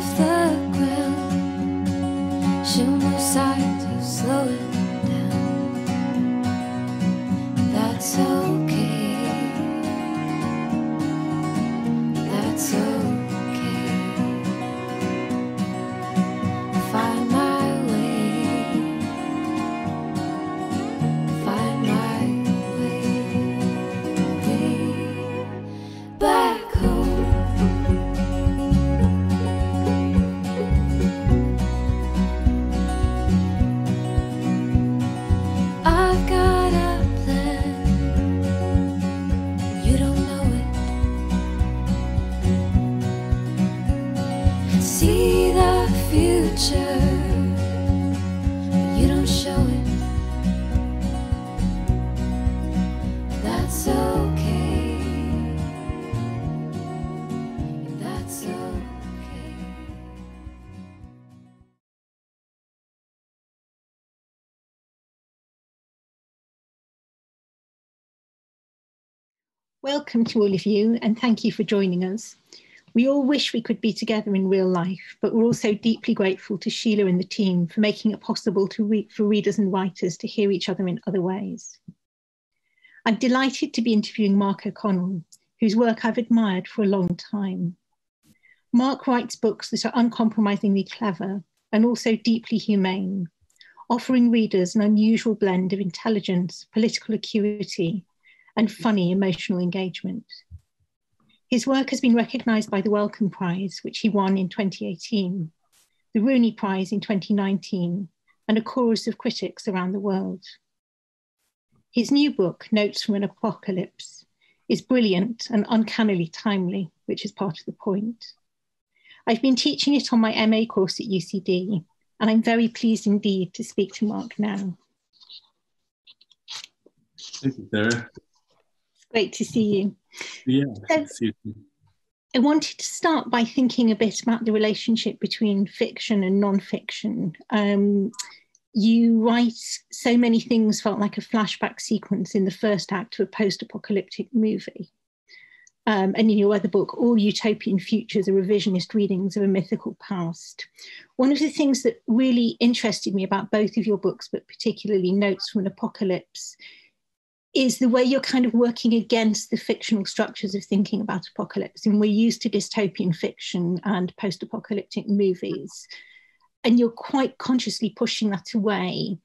off the ground. Show no signs of slowing down. That's okay. That's okay. Find my way. Find my way back home. I've got a plan. You don't know it. See the future, but you don't show it. That's okay. That's okay. Welcome to all of you, and thank you for joining us. We all wish we could be together in real life, but we're also deeply grateful to Sheila and the team for making it possible for readers and writers to hear each other in other ways. I'm delighted to be interviewing Mark O'Connell, whose work I've admired for a long time. Mark writes books that are uncompromisingly clever and also deeply humane, offering readers an unusual blend of intelligence, political acuity, and funny emotional engagement. His work has been recognised by the Wellcome Prize, which he won in 2018, the Rooney Prize in 2019, and a chorus of critics around the world. His new book, Notes from an Apocalypse, is brilliant and uncannily timely, which is part of the point. I've been teaching it on my MA course at UCD, and I'm very pleased indeed to speak to Mark now. Thank you, Sarah. It's great to see you. Yeah, So, see you. I wanted to start by thinking a bit about the relationship between fiction and non-fiction. You write so many things felt like a flashback sequence in the first act of a post-apocalyptic movie. And in your other book, All Utopian Futures are revisionist readings of a mythical past. One of the things that really interested me about both of your books, but particularly Notes from an Apocalypse, is the way you're kind of working against the fictional structures of thinking about apocalypse. And we're used to dystopian fiction and post-apocalyptic movies, and you're quite consciously pushing that away.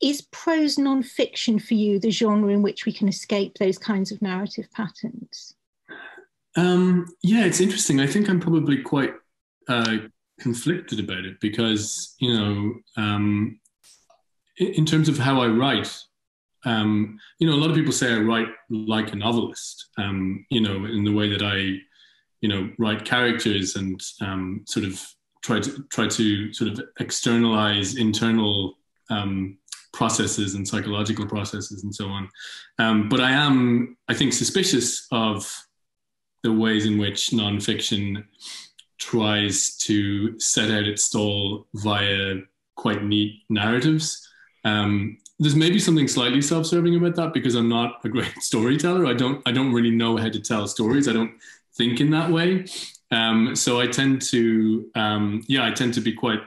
Is prose non-fiction for you the genre in which we can escape those kinds of narrative patterns? Yeah, it's interesting. I think I'm probably quite conflicted about it because, you know, in terms of how I write, you know, a lot of people say I write like a novelist, you know, in the way that I, you know, write characters and sort of try to sort of externalize internal processes and psychological processes and so on. But I am, I think, suspicious of the ways in which nonfiction tries to set out its stall via quite neat narratives. There's maybe something slightly self-serving about that because I'm not a great storyteller. I don't really know how to tell stories. I don't think in that way. So I tend to, I tend to be quite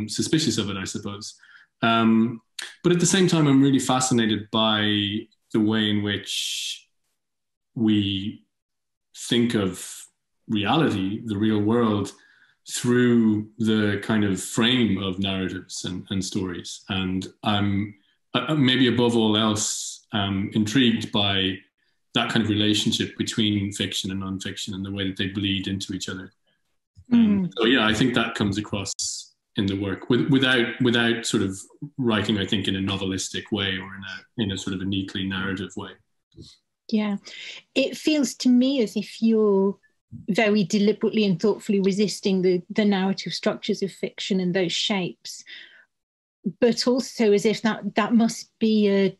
suspicious of it, I suppose. But at the same time, I'm really fascinated by the way in which we think of reality, the real world, through the kind of frame of narratives and stories. And I'm maybe above all else intrigued by that kind of relationship between fiction and nonfiction and the way that they bleed into each other. So yeah, I think that comes across in the work without sort of writing, I think, in a novelistic way or in a sort of a neatly narrative way. Yeah, it feels to me as if you're very deliberately and thoughtfully resisting the narrative structures of fiction and those shapes, but also as if that must be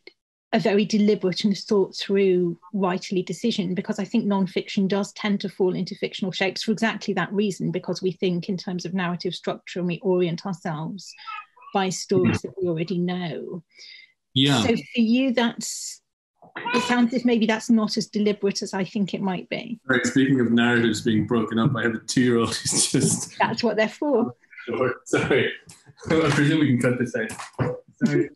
a very deliberate and thought through writerly decision, because I think nonfiction does tend to fall into fictional shapes for exactly that reason, because we think in terms of narrative structure and we orient ourselves by stories that we already know. Yeah. So for you, that's it sounds as if maybe that's not as deliberate as I think it might be. Right, speaking of narratives being broken up, I have a 2-year-old who's just... That's what they're for. Sorry. I presume we can cut this out. Sorry.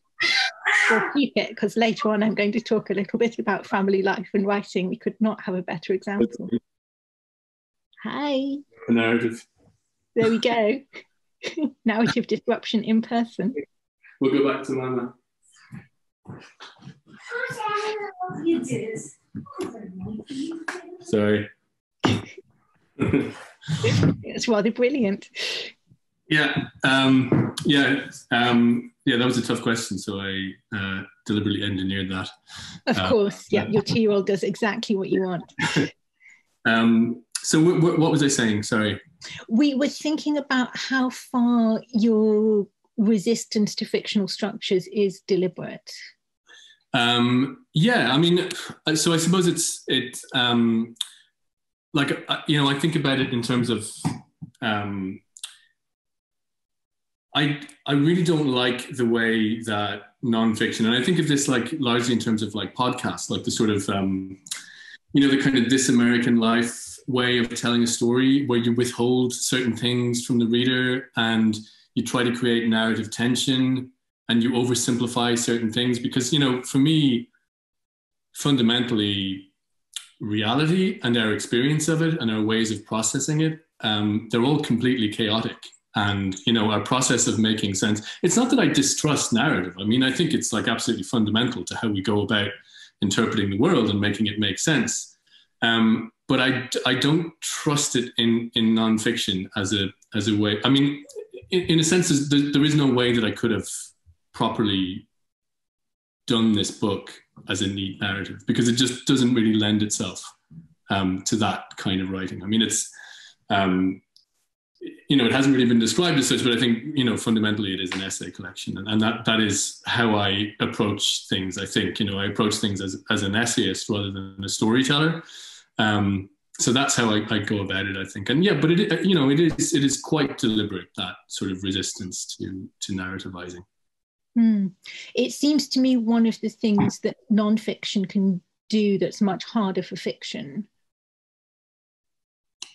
We'll keep it, because later on I'm going to talk a little bit about family life and writing. We could not have a better example. Hi. The narrative. There we go. Narrative disruption in person. We'll go back to Mama. Sorry. It's rather brilliant. Yeah, that was a tough question, so I deliberately engineered that. Of course, yeah, your 2-year-old does exactly what you want. So what was I saying? Sorry. We were thinking about how far your resistance to fictional structures is deliberate. Yeah, I mean, so I suppose it's like, I think about it in terms of, I really don't like the way that nonfiction, and I think of this like largely in terms of like podcasts, like the sort of, the kind of This American Life way of telling a story, where you withhold certain things from the reader and you try to create narrative tension and you oversimplify certain things, because, for me, fundamentally, reality and our experience of it and our ways of processing it, they're all completely chaotic. And, our process of making sense, it's not that I distrust narrative. I mean, I think it's like absolutely fundamental to how we go about interpreting the world and making it make sense. But I don't trust it in nonfiction as a way. I mean, in a sense, there is no way that I could have properly done this book as a neat narrative, because it just doesn't really lend itself to that kind of writing. I mean, it's, it hasn't really been described as such, but I think, fundamentally it is an essay collection. And that is how I approach things. I think, I approach things as an essayist rather than a storyteller. So that's how I go about it, I think. And yeah, but it is quite deliberate, that sort of resistance to narrativizing. It seems to me one of the things that nonfiction can do that's much harder for fiction.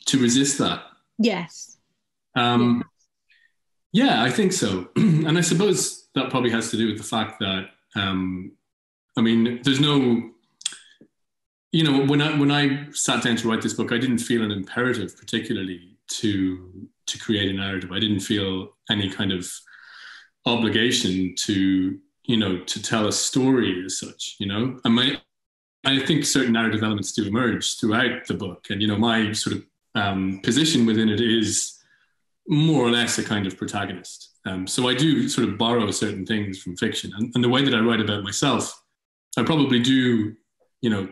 To resist that? Yes. Yeah, I think so. And I suppose that probably has to do with the fact that, there's no... when I sat down to write this book, I didn't feel an imperative particularly to create a narrative. I didn't feel any kind of obligation to tell a story as such, And I think certain narrative elements do emerge throughout the book. And, my sort of position within it is more or less a kind of protagonist. So I do sort of borrow certain things from fiction. And the way that I write about myself, I probably do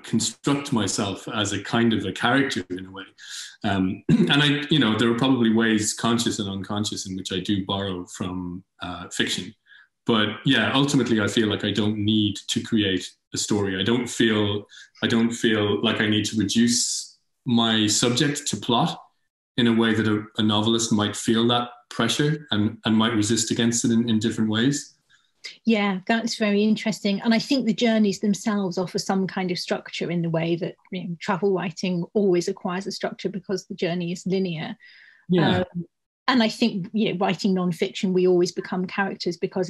construct myself as a kind of a character in a way. And I, there are probably ways, conscious and unconscious, in which I do borrow from fiction. But yeah, ultimately I feel like I don't need to create a story. I don't feel like I need to reduce my subject to plot in a way that a novelist might feel that pressure and might resist against it in different ways. Yeah, that's very interesting. And I think the journeys themselves offer some kind of structure in the way that travel writing always acquires a structure because the journey is linear. Yeah. And I think writing nonfiction, we always become characters because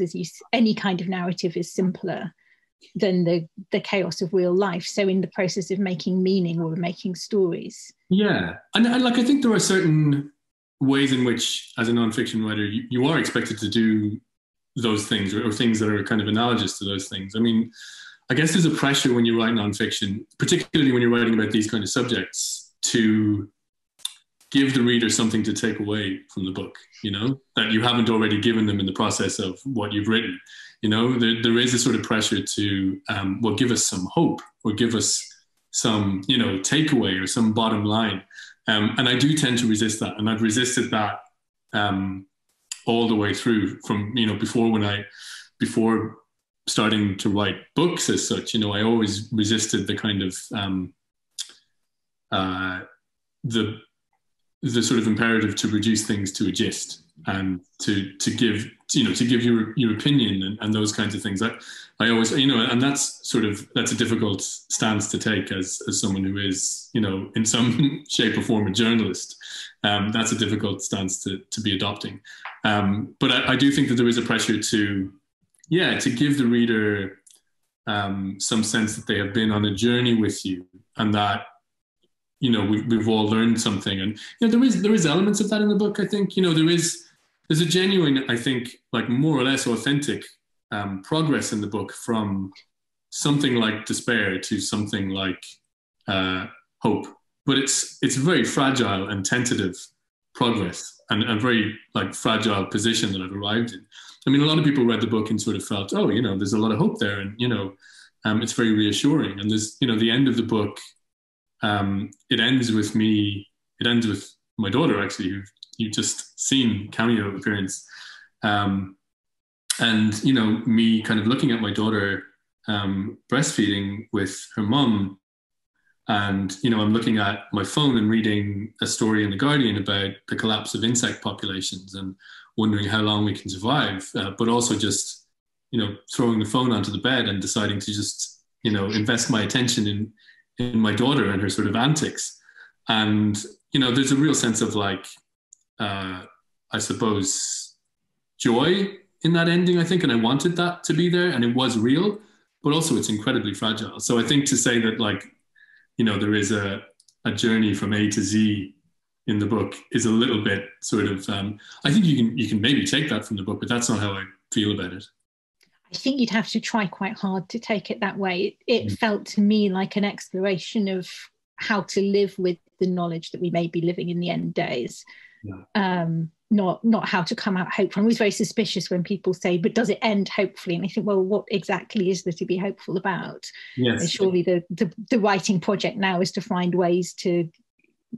any kind of narrative is simpler than the chaos of real life. So in the process of making meaning, we're making stories. Yeah. And like, I think there are certain ways in which, as a nonfiction writer, you are expected to do those things, or things that are kind of analogous to those things. I mean, I guess there's a pressure when you write nonfiction, particularly when you're writing about these kind of subjects, to give the reader something to take away from the book, that you haven't already given them in the process of what you've written. There is a sort of pressure to, give us some hope, or give us some, takeaway or some bottom line. And I do tend to resist that. And I've resisted that all the way through from, before starting to write books as such. I always resisted the kind of, the sort of imperative to reduce things to a gist and to give your opinion and those kinds of things. I always, and that's a difficult stance to take as someone who is, in some shape or form a journalist. That's a difficult stance to be adopting. But I do think that there is a pressure to give the reader some sense that they have been on a journey with you, and that we've all learned something. And there is elements of that in the book. I think there's a genuine, I think, like more or less authentic progress in the book from something like despair to something like hope. But it's very fragile and tentative progress, and a very like fragile position that I've arrived in. I mean, a lot of people read the book and sort of felt, there's a lot of hope there, and it's very reassuring. And there's the end of the book. It ends with my daughter, actually, who you've just seen cameo appearance. And, me kind of looking at my daughter breastfeeding with her mum. And, I'm looking at my phone and reading a story in The Guardian about the collapse of insect populations and wondering how long we can survive, but also just, throwing the phone onto the bed and deciding to just, invest my attention in my daughter and her sort of antics. And, there's a real sense of like, I suppose, joy in that ending, I think. And I wanted that to be there, and it was real, but also it's incredibly fragile. So I think to say that like, there is a journey from A to Z in the book is a little bit sort of, I think you can maybe take that from the book, but that's not how I feel about it. I think you'd have to try quite hard to take it that way. It felt to me like an exploration of how to live with the knowledge that we may be living in the end days. Yeah. Not how to come out hopeful. I'm always very suspicious when people say, but does it end hopefully? And I think, well, what exactly is there to be hopeful about? Yes. And surely the writing project now is to find ways to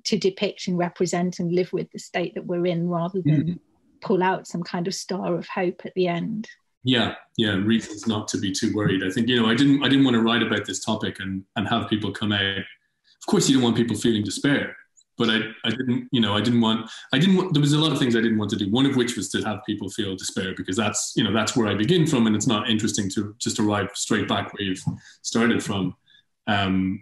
depict and represent and live with the state that we're in, rather than pull out some kind of star of hope at the end. Yeah, reasons not to be too worried. I think, I didn't want to write about this topic and have people come out. Of course, you don't want people feeling despair, but I didn't want, there was a lot of things I didn't want to do. One of which was to have people feel despair, because that's where I begin from, and it's not interesting to just arrive straight back where you've started from. And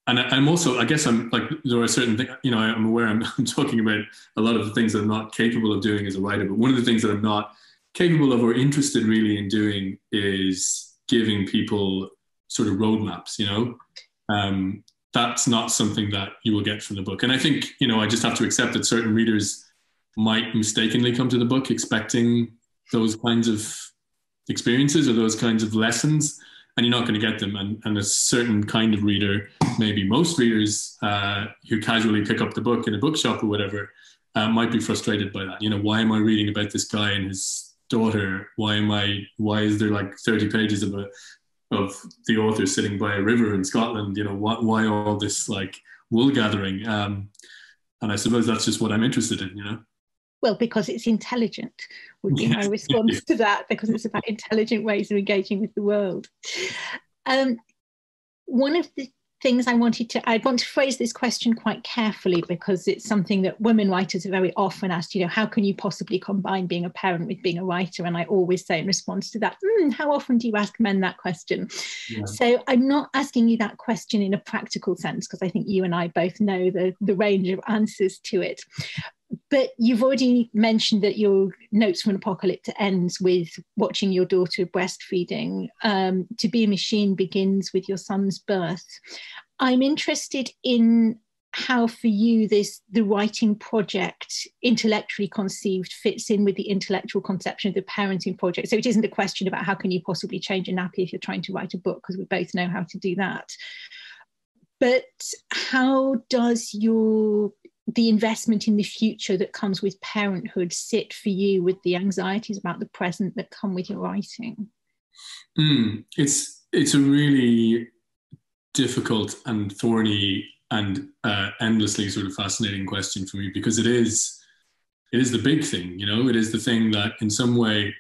I'm also, I guess I'm like, there are certain things, I'm aware I'm talking about a lot of the things that I'm not capable of doing as a writer, but one of the things that I'm not capable of or interested really in doing is giving people sort of roadmaps, that's not something that you will get from the book. And I think, I just have to accept that certain readers might mistakenly come to the book expecting those kinds of experiences or those kinds of lessons, and you're not going to get them. And a certain kind of reader, maybe most readers who casually pick up the book in a bookshop or whatever, might be frustrated by that. Why am I reading about this guy and his daughter? Why is there like 30 pages of the author sitting by a river in Scotland? Why all this like wool gathering? And I suppose that's just what I'm interested in, Well, because it's intelligent would be my response to that, because it's about intelligent ways of engaging with the world. One of the things I want to phrase this question quite carefully, because it's something that women writers are very often asked, how can you possibly combine being a parent with being a writer? And I always say in response to that, how often do you ask men that question? Yeah. So I'm not asking you that question in a practical sense, because I think you and I both know the range of answers to it. But you've already mentioned that your Notes from an Apocalypse ends with watching your daughter breastfeeding. To Be a Machine begins with your son's birth. I'm interested in how for you the writing project, intellectually conceived, fits in with the intellectual conception of the parenting project. So it isn't a question about how can you possibly change a nappy if you're trying to write a book, because we both know how to do that. But how does the investment in the future that comes with parenthood sit for you with the anxieties about the present that come with your writing? It's a really difficult and thorny and endlessly sort of fascinating question for me, because it is the big thing, it is the thing that in some way,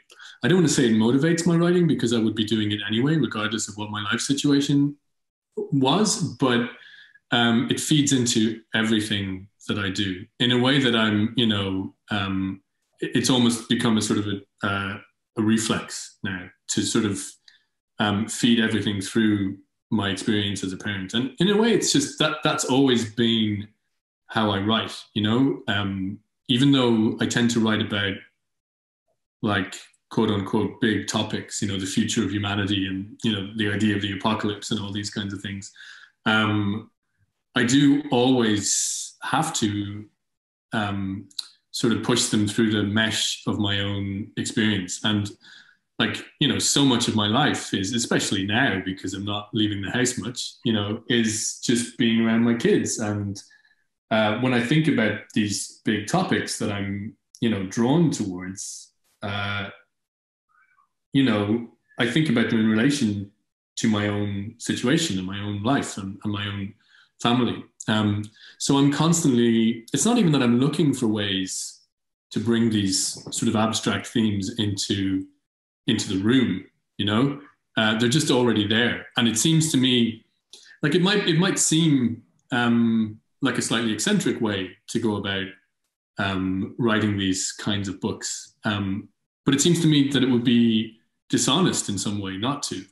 I don't want to say it motivates my writing, because I would be doing it anyway, regardless of what my life situation was, but it feeds into everything that I do in a way that I'm, it's almost become a sort of a reflex now to sort of feed everything through my experience as a parent. And in a way, it's just that's always been how I write, even though I tend to write about like quote unquote big topics, the future of humanity and, the idea of the apocalypse and all these kinds of things. I do always have to sort of push them through the mesh of my own experience. And like, so much of my life is, especially now, because I'm not leaving the house much, is just being around my kids. And when I think about these big topics that I'm, drawn towards, I think about them in relation to my own situation and my own life and my own family. So I'm constantly, it's not even that I'm looking for ways to bring these sort of abstract themes into the room, they're just already there. And it seems to me like it might seem like a slightly eccentric way to go about writing these kinds of books. But it seems to me that it would be dishonest in some way not to,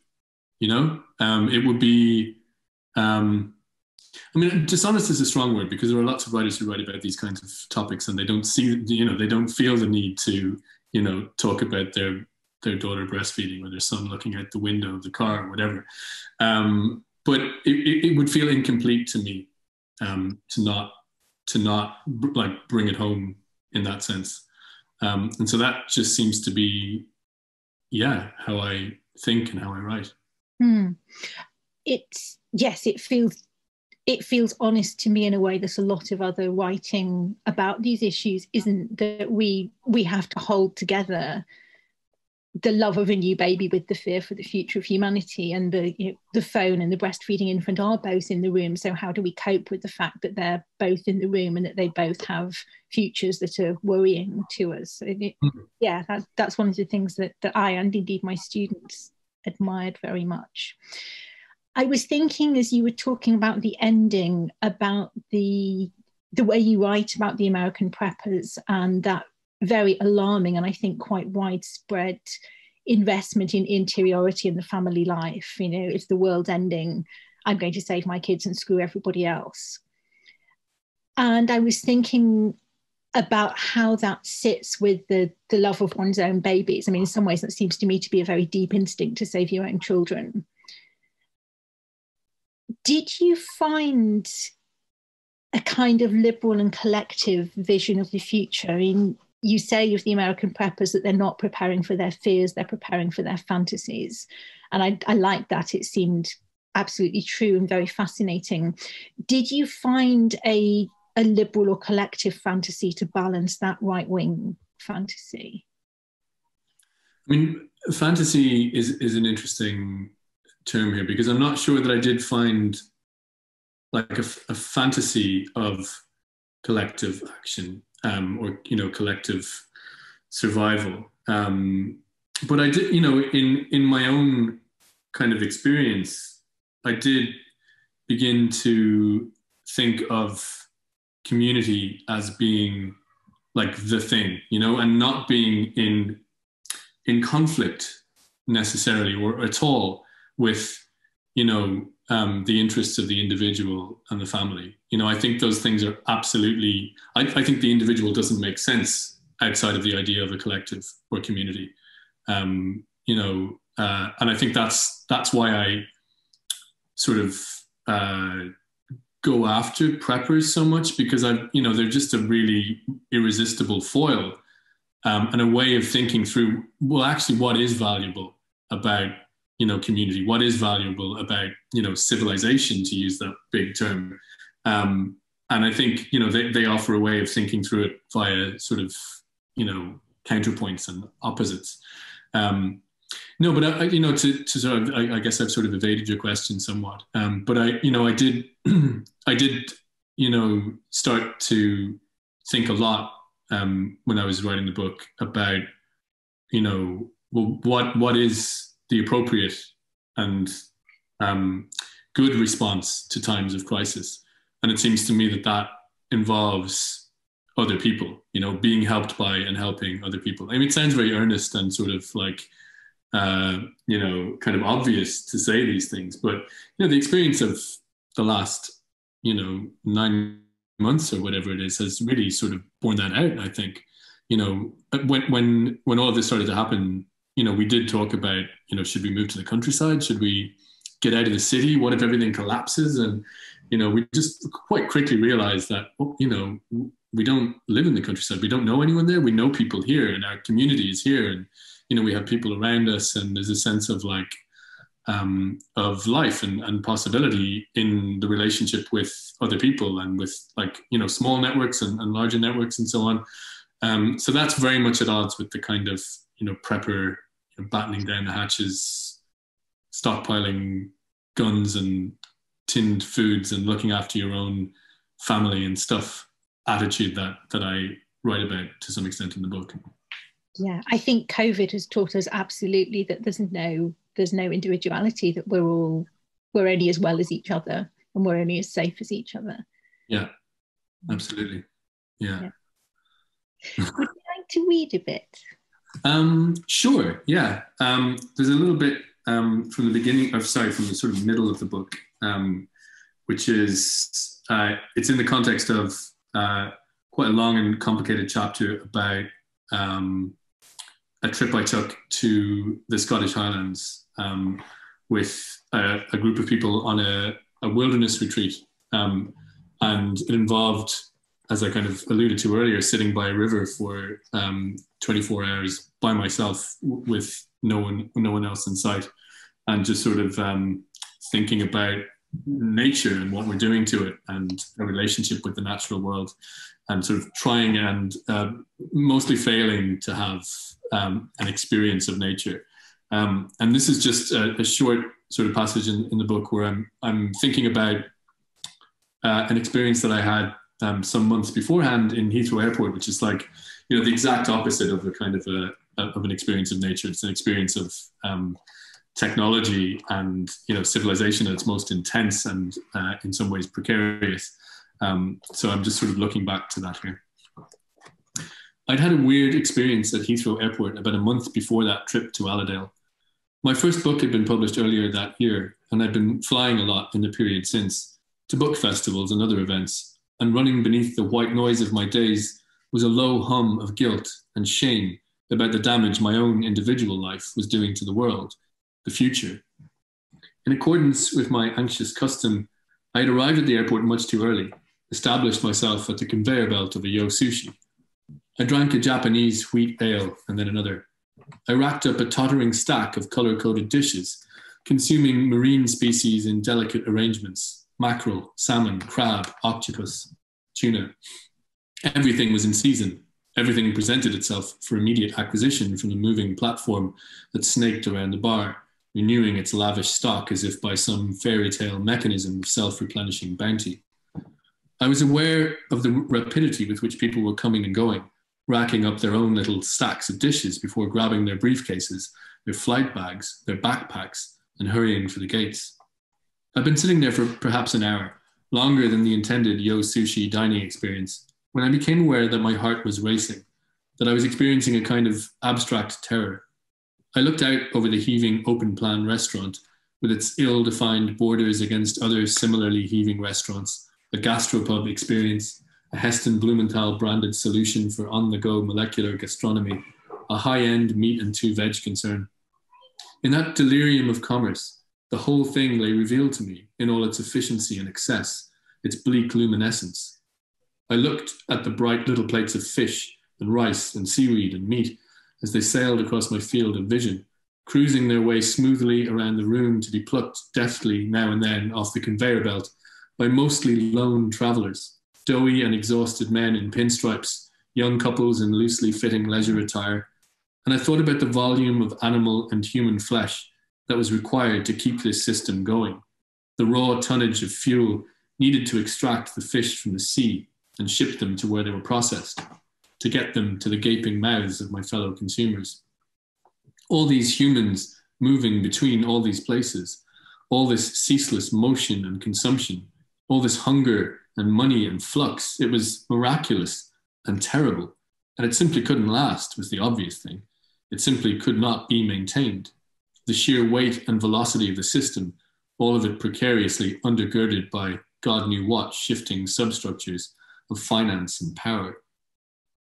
it would be, dishonest is a strong word because there are lots of writers who write about these kinds of topics and they don't see, they don't feel the need to, talk about their daughter breastfeeding or their son looking out the window of the car or whatever. But it would feel incomplete to me to not like bring it home in that sense. And so that just seems to be, how I think and how I write. It feels honest to me in a way that a lot of other writing about these issues isn't, that we have to hold together the love of a new baby with the fear for the future of humanity, and the phone and the breastfeeding infant are both in the room. So how do we cope with the fact that they're both in the room and that they both have futures that are worrying to us? That's one of the things that I, and indeed my students, admired very much. I was thinking as you were talking about the ending, about the way you write about the American preppers and that very alarming and I think quite widespread investment in interiority in the family life. If the world's ending, I'm going to save my kids and screw everybody else. And I was thinking about how that sits with the love of one's own babies. In some ways that seems to me to be a very deep instinct to save your own children. Did you find a kind of liberal and collective vision of the future? You say of the American preppers that they're not preparing for their fears, they're preparing for their fantasies. And I like that. It seemed absolutely true and very fascinating. Did you find a liberal or collective fantasy to balance that right-wing fantasy? Fantasy is an interesting term here because I'm not sure that I did find like a fantasy of collective action. Or collective survival. But I did, in my own kind of experience, I did begin to think of community as being like the thing, and not being in conflict necessarily or at all with, the interests of the individual and the family. I think those things are absolutely, I think the individual doesn't make sense outside of the idea of a collective or community. And I think that's why I sort of go after preppers so much, because they're just a really irresistible foil and a way of thinking through, well, actually what is valuable about community, what is valuable about, civilization, to use that big term. And I think, they offer a way of thinking through it via sort of, counterpoints and opposites. No, but I to sort of, I guess I've sort of evaded your question somewhat. But I did, start to think a lot when I was writing the book about, well, what is the appropriate and good response to times of crisis. And it seems to me that involves other people, you know, being helped by and helping other people. I mean, it sounds very earnest and sort of like, you know, kind of obvious to say these things, but, you know, the experience of the last, you know, 9 months or whatever it is has really sort of borne that out, I think. You know, when all of this started to happen, you know, we did talk about, you know, should we move to the countryside? Should we get out of the city? What if everything collapses? And, you know, we just quite quickly realized that, you know, we don't live in the countryside. We don't know anyone there. We know people here, and our community is here. And, you know, we have people around us, and there's a sense of like, of life and possibility in the relationship with other people, and with, like, you know, small networks and larger networks and so on. So that's very much at odds with the kind of, you know, prepper, you know, battening down the hatches, stockpiling guns and tinned foods and looking after your own family and stuff attitude that I write about to some extent in the book. Yeah, I think COVID has taught us absolutely that there's no individuality, that we're only as well as each other, and we're only as safe as each other. Yeah, absolutely. Yeah. Would you like to read a bit? Sure, yeah. There's a little bit from the beginning of, from the sort of middle of the book, which is, it's in the context of quite a long and complicated chapter about a trip I took to the Scottish Highlands with a group of people on a wilderness retreat. And it involved, as I kind of alluded to earlier, sitting by a river for 24 hours by myself with no one else in sight, and just sort of thinking about nature and what we're doing to it, and a relationship with the natural world, and sort of trying and mostly failing to have an experience of nature. And this is just a short sort of passage in the book where I'm thinking about an experience that I had some months beforehand in Heathrow Airport, which is like, you know, the exact opposite of a kind of an experience of nature. It's an experience of technology and, you know, civilization at its most intense and in some ways precarious. So I'm just sort of looking back to that here. I'd had a weird experience at Heathrow Airport about a month before that trip to Allerdale. My first book had been published earlier that year, and I'd been flying a lot in the period since, to book festivals and other events, and running beneath the white noise of my days was a low hum of guilt and shame about the damage my own individual life was doing to the world, the future. In accordance with my anxious custom, I had arrived at the airport much too early, established myself at the conveyor belt of a Yo Sushi. I drank a Japanese wheat ale and then another. I racked up a tottering stack of colour-coded dishes, consuming marine species in delicate arrangements: mackerel, salmon, crab, octopus, tuna. Everything was in season. Everything presented itself for immediate acquisition from the moving platform that snaked around the bar, renewing its lavish stock as if by some fairy tale mechanism of self-replenishing bounty. I was aware of the rapidity with which people were coming and going, racking up their own little stacks of dishes before grabbing their briefcases, their flight bags, their backpacks, and hurrying for the gates. I'd been sitting there for perhaps an hour, longer than the intended Yo Sushi dining experience, when I became aware that my heart was racing, that I was experiencing a kind of abstract terror. I looked out over the heaving open-plan restaurant, with its ill-defined borders against other similarly heaving restaurants, a gastropub experience, a Heston Blumenthal branded solution for on-the-go molecular gastronomy, a high-end meat and two veg concern. In that delirium of commerce, the whole thing lay revealed to me in all its efficiency and excess, its bleak luminescence. I looked at the bright little plates of fish and rice and seaweed and meat as they sailed across my field of vision, cruising their way smoothly around the room to be plucked deftly now and then off the conveyor belt by mostly lone travellers, doughy and exhausted men in pinstripes, young couples in loosely fitting leisure attire. And I thought about the volume of animal and human flesh that was required to keep this system going, the raw tonnage of fuel needed to extract the fish from the sea and ship them to where they were processed, to get them to the gaping mouths of my fellow consumers. All these humans moving between all these places, all this ceaseless motion and consumption, all this hunger and money and flux. It was miraculous and terrible. And it simply couldn't last, was the obvious thing. It simply could not be maintained. The sheer weight and velocity of the system, all of it precariously undergirded by God knew what shifting substructures of finance and power.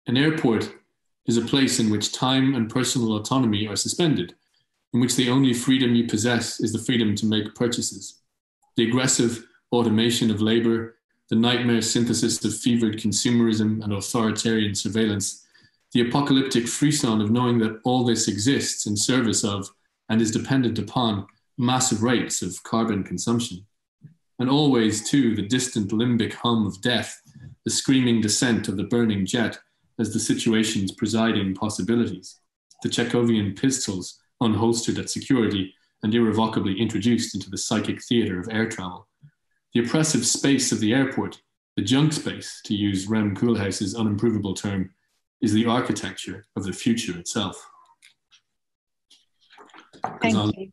An airport is a place in which time and personal autonomy are suspended, in which the only freedom you possess is the freedom to make purchases. The aggressive automation of labor, the nightmare synthesis of fevered consumerism and authoritarian surveillance, the apocalyptic frisson of knowing that all this exists in service of and is dependent upon massive rates of carbon consumption. And always, too, the distant limbic hum of death, the screaming descent of the burning jet as the situation's presiding possibilities, the Chekhovian pistols unholstered at security and irrevocably introduced into the psychic theatre of air travel. The oppressive space of the airport, the junk space, to use Rem Koolhaas's unimprovable term, is the architecture of the future itself. Thank you.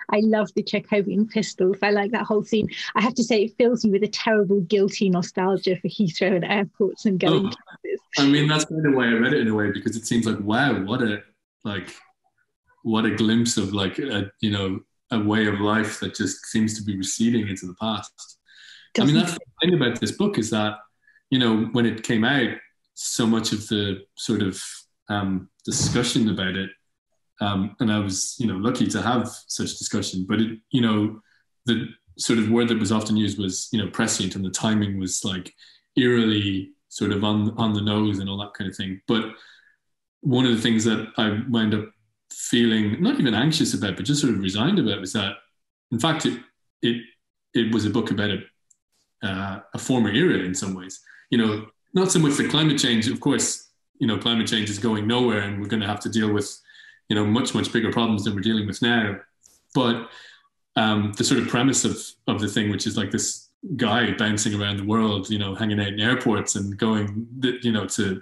I love the Chekhovian pistols. I like that whole scene. I have to say, it fills me with a terrible, guilty nostalgia for Heathrow and airports and going places. I mean, that's kind of why I read it in a way, because it seems like, wow, what a glimpse of a way of life that just seems to be receding into the past. I mean, that's the thing about this book, is that, when it came out, so much of the sort of discussion about it, and I was, lucky to have such discussion, but it, the sort of word that was often used was, prescient, and the timing was like eerily sort of on the nose and all that kind of thing. But one of the things that I wound up feeling not even anxious about, but just sort of resigned about, was that, in fact, it was a book about a former era in some ways. Not so much the climate change. Of course, climate change is going nowhere, and we're going to have to deal with, much, much bigger problems than we're dealing with now. But the sort of premise of the thing, which is like this guy bouncing around the world, hanging out in airports and going, to,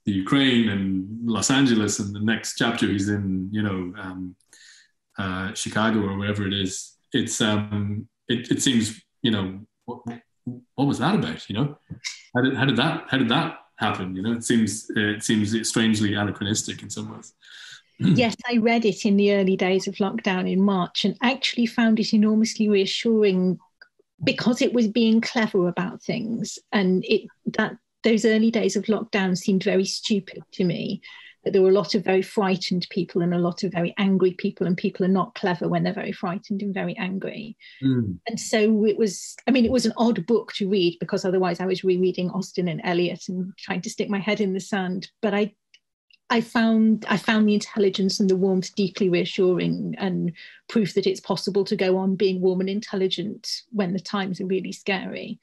the Ukraine and Los Angeles, and the next chapter he's in, Chicago or wherever it is. It's it seems, what was that about? How did that happen? It seems strangely anachronistic in some ways. Yes, I read it in the early days of lockdown in March, and actually found it enormously reassuring, because it was being clever about things, and those early days of lockdown seemed very stupid to me. That there were a lot of very frightened people and a lot of very angry people, and people are not clever when they're very frightened and very angry. And so it was an odd book to read, because otherwise I was rereading Austen and Eliot and trying to stick my head in the sand. But I found the intelligence and the warmth deeply reassuring, and proof that it's possible to go on being warm and intelligent when the times are really scary.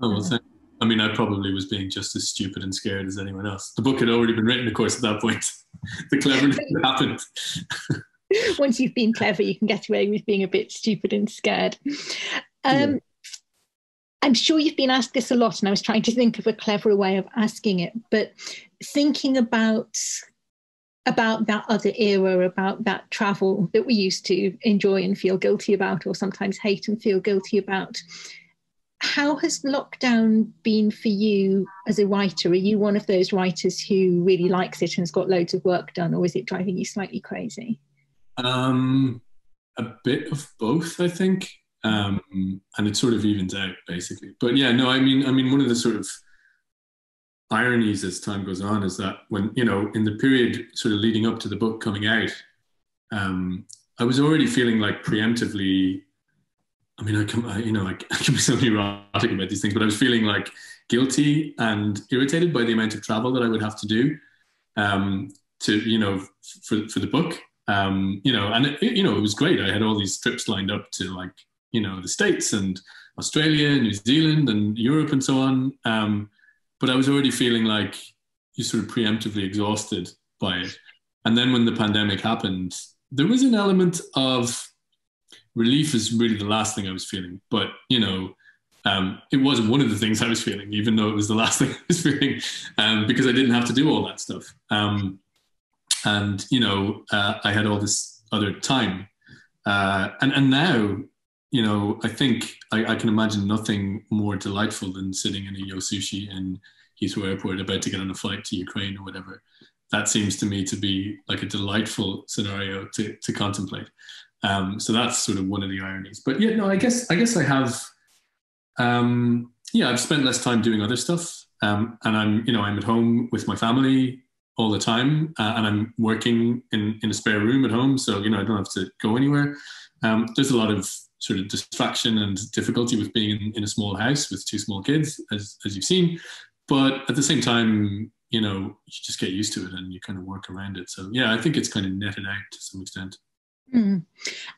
Oh, well, I probably was being just as stupid and scared as anyone else. The book had already been written, of course, at that point. The cleverness happened. Once you've been clever, you can get away with being a bit stupid and scared. I'm sure you've been asked this a lot, and I was trying to think of a cleverer way of asking it, but thinking about that other era, about that travel that we used to enjoy and feel guilty about, or sometimes hate and feel guilty about, how has lockdown been for you as a writer? Are you one of those writers who really likes it and has got loads of work done, or is it driving you slightly crazy? A bit of both, I think. And it sort of evens out, basically. But yeah, no, I mean, one of the sort of ironies as time goes on is that when, in the period sort of leading up to the book coming out, I was already feeling like preemptively, I can be so neurotic about these things, but I was feeling like guilty and irritated by the amount of travel that I would have to do for the book. And it was great. I had all these trips lined up to the States and Australia, New Zealand and Europe and so on. But I was already feeling like you're sort of preemptively exhausted by it. And then when the pandemic happened, there was an element of relief is really the last thing I was feeling. But, it wasn't one of the things I was feeling, even though it was the last thing I was feeling, because I didn't have to do all that stuff. I had all this other time. And now, you know, I think I can imagine nothing more delightful than sitting in a Yo Sushi in Heathrow Airport about to get on a flight to Ukraine or whatever. That seems to me to be like a delightful scenario to contemplate. So that's sort of one of the ironies. But yeah, no, I guess I have. Yeah, I've spent less time doing other stuff, and I'm at home with my family all the time, and I'm working in a spare room at home, so I don't have to go anywhere. There's a lot of sort of distraction and difficulty with being in a small house with two small kids, as you've seen. But at the same time, you just get used to it and you kind of work around it. So yeah, I think it's kind of netted out to some extent. Mm.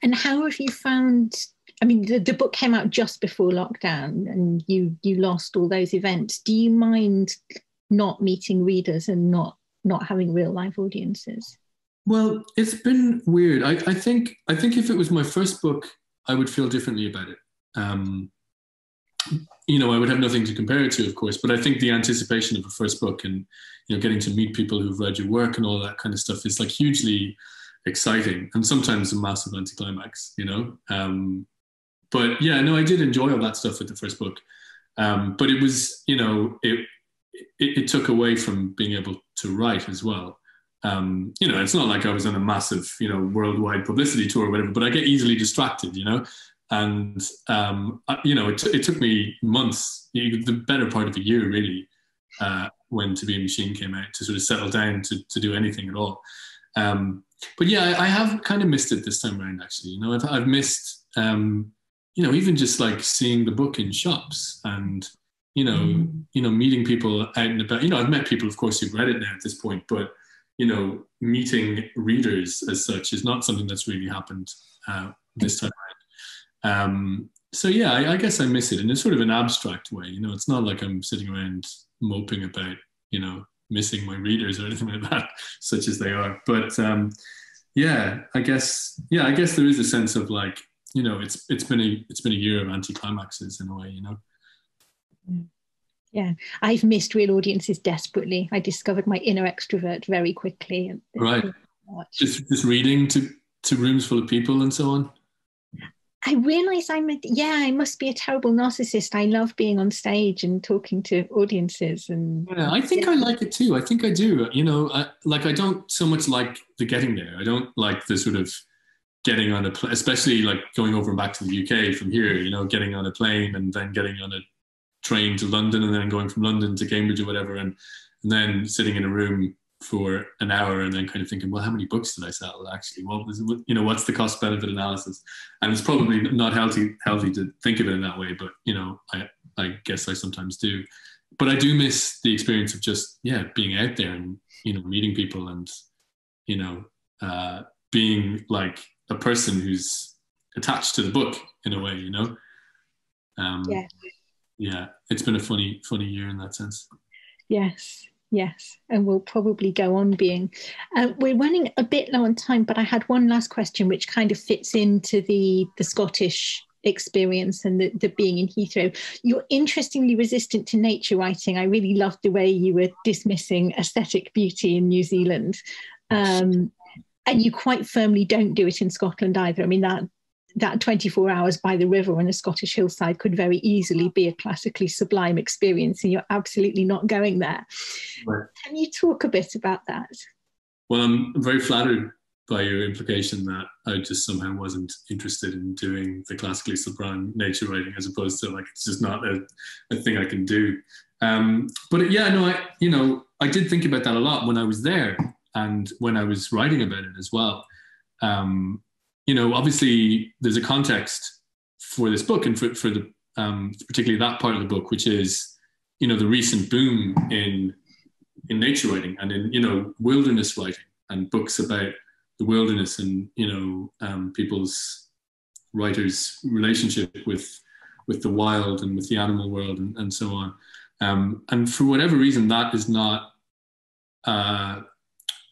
And how have you found? I mean, the book came out just before lockdown, and you lost all those events. Do you mind not meeting readers and not having real live audiences? Well, it's been weird. I think if it was my first book, I would feel differently about it. I would have nothing to compare it to, of course, but I think the anticipation of a first book and, getting to meet people who've read your work and all that kind of stuff is like hugely exciting and sometimes a massive anticlimax, But yeah, no, I did enjoy all that stuff with the first book. But it was, it took away from being able to write as well. It's not like I was on a massive, worldwide publicity tour or whatever, but I get easily distracted, and, it took me months, the better part of a year really, when To Be a Machine came out to sort of settle down to do anything at all. But yeah, I have kind of missed it this time around, actually. I've missed, even just like seeing the book in shops and, meeting people out and about. I've met people, of course, who've read it now at this point, but, meeting readers as such is not something that's really happened this time around. So yeah, I guess I miss it in a sort of an abstract way. It's not like I'm sitting around moping about, missing my readers or anything like that, such as they are. But yeah, I guess there is a sense of like, it's been a year of anticlimaxes in a way, Yeah, I've missed real audiences desperately. I discovered my inner extrovert very quickly. Right. Just reading to rooms full of people and so on. I realised I must be a terrible narcissist. I love being on stage and talking to audiences. And yeah, I think I like it too. I think I do. I don't so much like the getting there. I don't like the sort of getting on a plane, especially like going over and back to the UK from here, getting on a plane and then getting on a train to London and then going from London to Cambridge or whatever, and then sitting in a room for an hour and then kind of thinking, well, how many books did I sell actually? What's the cost benefit analysis? And it's probably not healthy to think of it in that way, but I guess I sometimes do. But I do miss the experience of just being out there and meeting people and being like a person who's attached to the book in a way. Yeah, it's been a funny year in that sense. Yes, and we'll probably go on being. We're running a bit low on time, but I had one last question which kind of fits into the Scottish experience and the being in Heathrow. You're interestingly resistant to nature writing. I really loved the way you were dismissing aesthetic beauty in New Zealand. And you quite firmly don't do it in Scotland either. I mean, that 24 hours by the river on a Scottish hillside could very easily be a classically sublime experience, and you're absolutely not going there. Right. Can you talk a bit about that? Well, I'm very flattered by your implication that I just somehow wasn't interested in doing the classically sublime nature writing, as opposed to like it's just not a thing I can do. But yeah, no, I did think about that a lot when I was there and when I was writing about it as well. Obviously there's a context for this book and for the particularly that part of the book, which is, the recent boom in nature writing and in, wilderness writing and books about the wilderness and, people's writers' relationship with the wild and with the animal world and so on. And for whatever reason, that is not a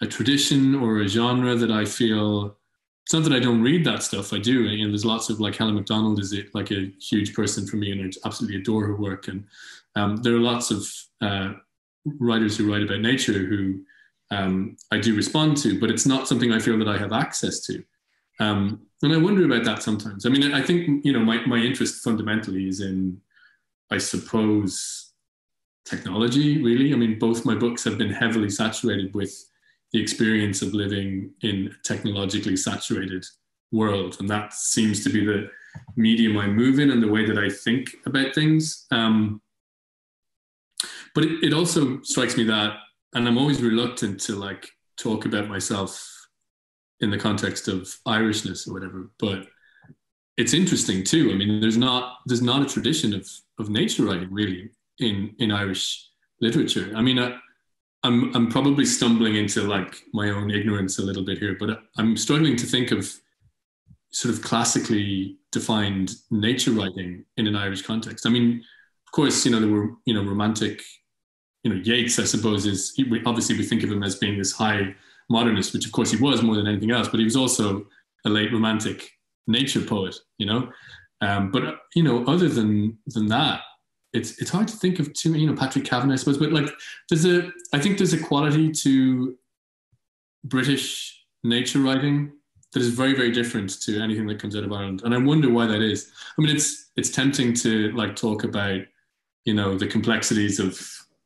tradition or a genre that I feel. It's not that I don't read that stuff. I do. There's lots of like Helen MacDonald is like a huge person for me, and I absolutely adore her work. And there are lots of writers who write about nature who I do respond to, but it's not something I feel that I have access to. And I wonder about that sometimes. I mean, I think, my interest fundamentally is in, I suppose, technology, really. I mean, both my books have been heavily saturated with the experience of living in a technologically saturated world. And that seems to be the medium I move in and the way that I think about things. But it also strikes me that, and I'm always reluctant to like talk about myself in the context of Irishness or whatever, but it's interesting too. I mean, there's not a tradition of nature writing really in Irish literature. I mean, I'm probably stumbling into like my own ignorance a little bit here, but I'm struggling to think of sort of classically defined nature writing in an Irish context. I mean, of course, there were, romantic, Yeats, I suppose, obviously we think of him as being this high modernist, which of course he was more than anything else, but he was also a late romantic nature poet, but, other than that, it's hard to think of too, Patrick Kavanagh, I suppose, but like I think there's a quality to British nature writing that is very, very different to anything that comes out of Ireland. And I wonder why that is. I mean, it's tempting to like talk about, the complexities of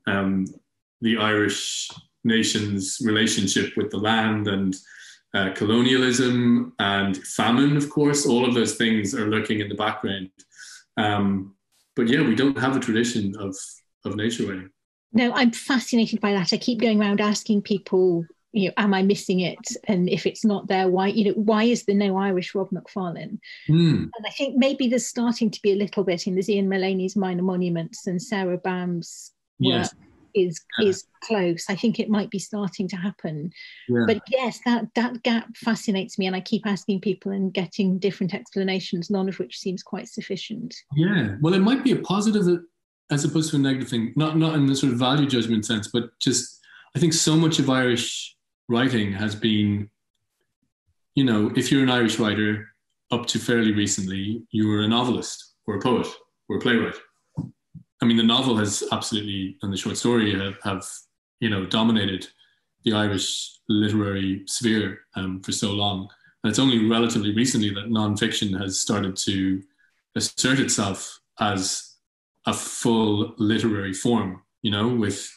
the Irish nation's relationship with the land and colonialism and famine, of course. All of those things are lurking in the background. But yeah, we don't have a tradition of nature writing. No, I'm fascinated by that. I keep going around asking people, am I missing it? And if it's not there, why? Why is there no Irish Rob Macfarlane? And I think maybe there's starting to be a little bit in the Ian Mullaney's Minor Monuments and Sarah Bam's work is close. I think it might be starting to happen. Yeah. But yes, that gap fascinates me, and I keep asking people and getting different explanations, none of which seems quite sufficient. Yeah, well, it might be a positive as opposed to a negative thing, not in the sort of value judgment sense, but just I think so much of Irish writing has been, if you're an Irish writer, up to fairly recently, you were a novelist or a poet or a playwright. I mean, the novel has absolutely, and the short story have dominated the Irish literary sphere for so long. And it's only relatively recently that nonfiction has started to assert itself as a full literary form, with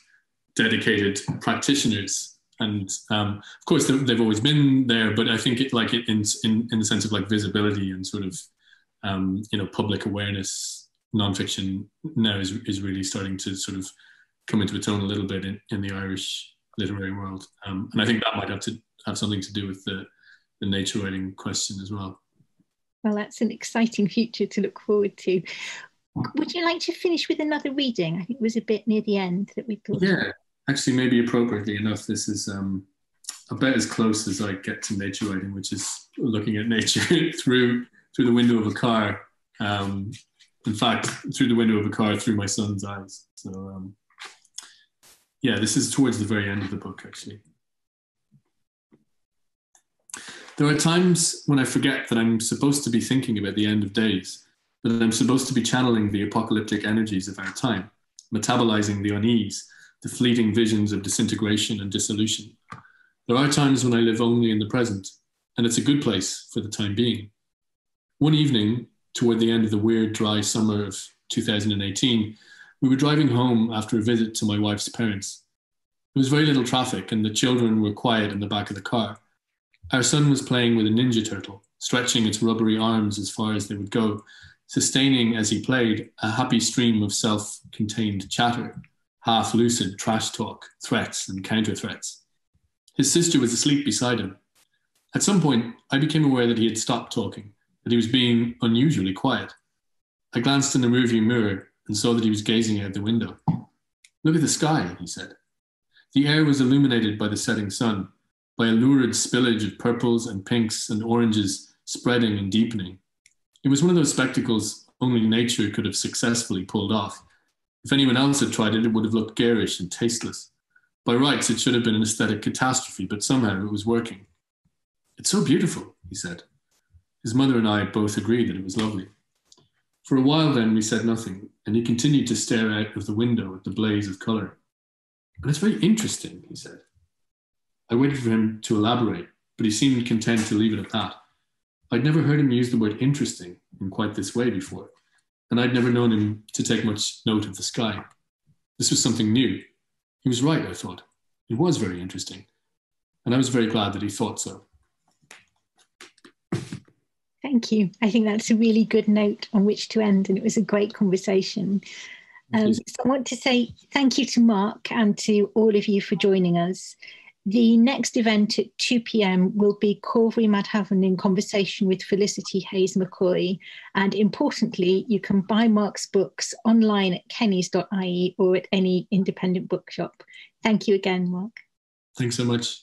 dedicated practitioners. And of course, they've always been there, but I think in the sense of like visibility and sort of, public awareness, nonfiction now is really starting to sort of come into its own a little bit in the Irish literary world. And I think that might have something to do with the nature writing question as well. Well, that's an exciting future to look forward to. Would you like to finish with another reading? I think it was a bit near the end that we thought. Yeah, actually, maybe appropriately enough, this is about as close as I get to nature writing, which is looking at nature through the window of a car. In fact, through the window of a car through my son's eyes. So, this is towards the very end of the book, actually. There are times when I forget that I'm supposed to be thinking about the end of days, that I'm supposed to be channeling the apocalyptic energies of our time, metabolizing the unease, the fleeting visions of disintegration and dissolution. There are times when I live only in the present, and it's a good place for the time being. One evening, toward the end of the weird, dry summer of 2018, we were driving home after a visit to my wife's parents. There was very little traffic, and the children were quiet in the back of the car. Our son was playing with a ninja turtle, stretching its rubbery arms as far as they would go, sustaining, as he played, a happy stream of self-contained chatter, half-lucid trash talk, threats and counter-threats. His sister was asleep beside him. At some point, I became aware that he had stopped talking, that he was being unusually quiet. I glanced in the rearview mirror and saw that he was gazing out the window. "Look at the sky," he said. The air was illuminated by the setting sun, by a lurid spillage of purples and pinks and oranges spreading and deepening. It was one of those spectacles only nature could have successfully pulled off. If anyone else had tried it, it would have looked garish and tasteless. By rights, it should have been an aesthetic catastrophe, but somehow it was working. "It's so beautiful," he said. His mother and I both agreed that it was lovely. For a while then, we said nothing, and he continued to stare out of the window at the blaze of colour. "But it's very interesting," he said. I waited for him to elaborate, but he seemed content to leave it at that. I'd never heard him use the word interesting in quite this way before, and I'd never known him to take much note of the sky. This was something new. He was right, I thought. It was very interesting, and I was very glad that he thought so. Thank you. I think that's a really good note on which to end, and it was a great conversation. So I want to say thank you to Mark and to all of you for joining us. The next event at 2 p.m. will be Corvery Madhavan in conversation with Felicity Hayes McCoy. And importantly, you can buy Mark's books online at kennys.ie or at any independent bookshop. Thank you again, Mark. Thanks so much.